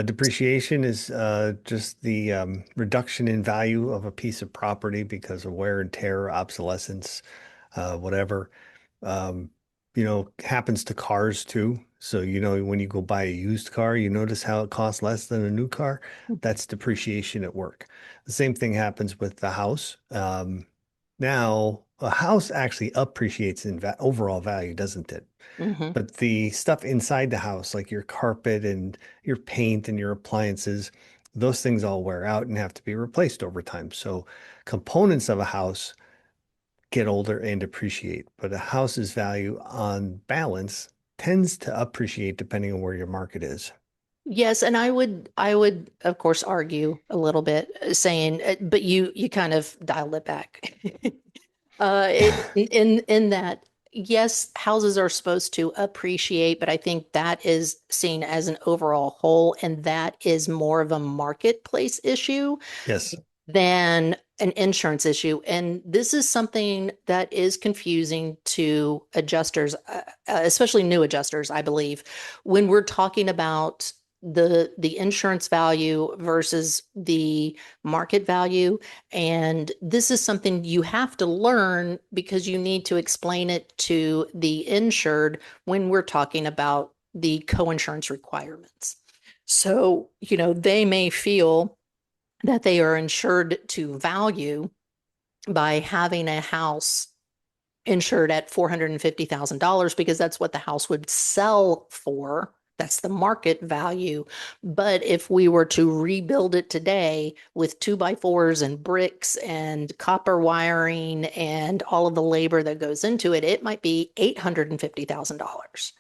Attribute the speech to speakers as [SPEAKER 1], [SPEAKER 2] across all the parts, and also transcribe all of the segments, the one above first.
[SPEAKER 1] Depreciation is just the reduction in value of a piece of property because of wear and tear, obsolescence, whatever. Um, happens to cars too. So, when you go buy a used car, you notice how it costs less than a new car. That's depreciation at work. The same thing happens with the house. Now, a house actually appreciates in va overall value, doesn't it?
[SPEAKER 2] Hmm.
[SPEAKER 1] But the stuff inside the house, like your carpet and your paint and your appliances, those things all wear out and have to be replaced over time. So components of a house get older and depreciate, but a house's value on balance tends to appreciate depending on where your market is.
[SPEAKER 2] Yes, and I would of course argue a little bit, saying, but you kind of dialed it back. In that, yes, houses are supposed to appreciate, but I think that is seen as an overall whole, and that is more of a marketplace issue
[SPEAKER 1] Yes.
[SPEAKER 2] than an insurance issue. And this is something that is confusing to adjusters, especially new adjusters, I believe, when we're talking about the insurance value versus the market value. And this is something you have to learn because you need to explain it to the insured when we're talking about the co-insurance requirements. So, they may feel that they are insured to value by having a house insured at $450,000 because that's what the house would sell for. That's the market value. But if we were to rebuild it today with two by fours and bricks and copper wiring and all of the labor that goes into it, it might be $850,000.
[SPEAKER 1] Yep.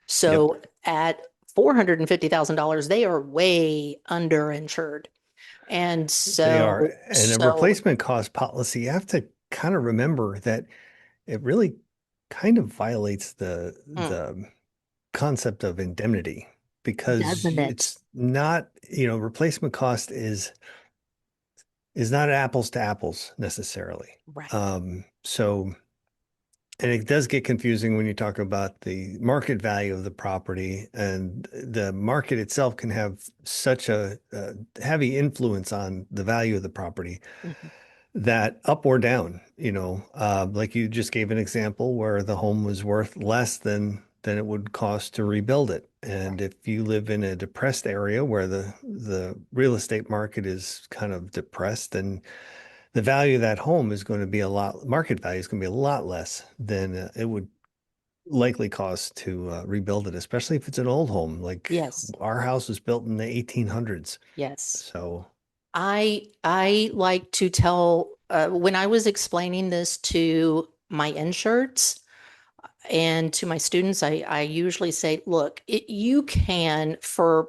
[SPEAKER 2] So at $450,000, they are way underinsured. And
[SPEAKER 1] They are.
[SPEAKER 2] so,
[SPEAKER 1] And a
[SPEAKER 2] so
[SPEAKER 1] replacement cost policy, you have to kind of remember that it really kind of violates the
[SPEAKER 2] mm,
[SPEAKER 1] the concept of indemnity because
[SPEAKER 2] doesn't it?
[SPEAKER 1] it's not, replacement cost is not apples to apples necessarily.
[SPEAKER 2] Right.
[SPEAKER 1] So, and it does get confusing when you talk about the market value of the property, and the market itself can have such a heavy influence on the value of the property
[SPEAKER 2] Mhm.
[SPEAKER 1] that up or down, like you just gave an example where the home was worth less than it would cost to rebuild it. And
[SPEAKER 2] Right.
[SPEAKER 1] if you live in a depressed area where the real estate market is kind of depressed, then the value of that home is going to be market value is going to be a lot less than it would likely cost to rebuild it, especially if it's an old home. Like
[SPEAKER 2] Yes.
[SPEAKER 1] our house was built in the 1800s.
[SPEAKER 2] Yes.
[SPEAKER 1] So,
[SPEAKER 2] I like to tell, when I was explaining this to my insureds and to my students, I usually say, look, you can, for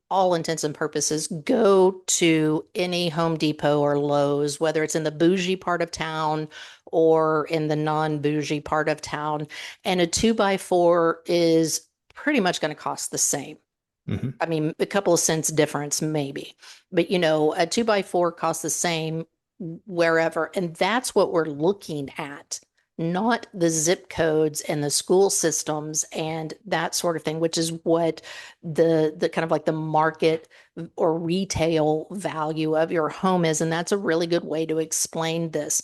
[SPEAKER 2] all intents and purposes, go to any Home Depot or Lowe's, whether it's in the bougie part of town or in the non-bougie part of town, and a two by four is pretty much going to cost the same.
[SPEAKER 1] mhm.
[SPEAKER 2] I mean, a couple of cents difference, maybe. But, a two by four costs the same wherever. And that's what we're looking at, not the zip codes and the school systems and that sort of thing, which is what the kind of like the market or retail value of your home is. And that's a really good way to explain this.